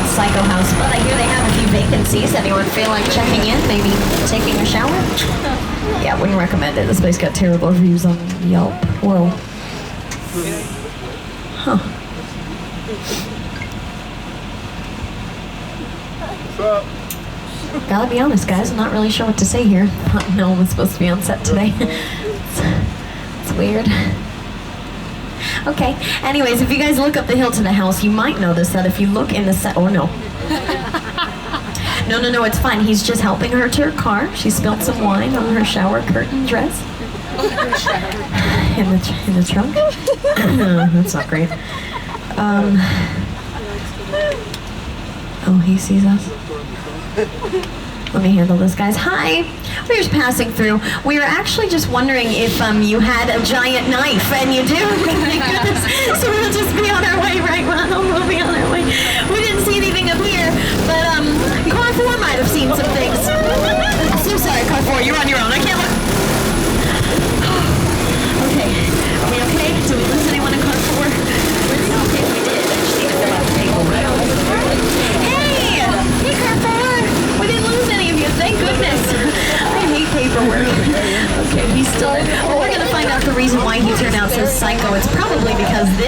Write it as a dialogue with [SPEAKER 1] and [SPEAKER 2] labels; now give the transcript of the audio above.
[SPEAKER 1] Psycho House, but I hear they have a few vacancies. Anyone feel like checking in, maybe taking a shower? Yeah, wouldn't recommend it. This place got terrible reviews on Yelp. Whoa. Huh. Gotta be honest, guys, I'm not really sure what to say here. No one was supposed to be on set today. It's weird. Okay, anyways, if you guys look up the hill to the house, you might notice that if you look in the set... Oh, no. No, it's fine. He's just helping her to her car. She spilled some wine on her shower curtain dress. In the trunk? That's not great. Oh, he sees us. Let me handle this, guys. Hi. We're just passing through. We were actually just wondering if you had a giant knife, and you do. Thank goodness. So we'll just be on our way, right, Ronald? We'll be on our way. We didn't see anything up here, but car 4 might have seen some things. I'm so sorry, car 4. You're on your own. I can't look. Okay. Are we okay? Did we lose anyone in car 4? We're okay if we did. I just need to fill out the paperwork. Hey, car 4. We didn't lose any of you. Thank goodness. I hate paperwork. Okay, he's still there. Well, we're going to find out the reason why he turned out so psycho. It's probably because this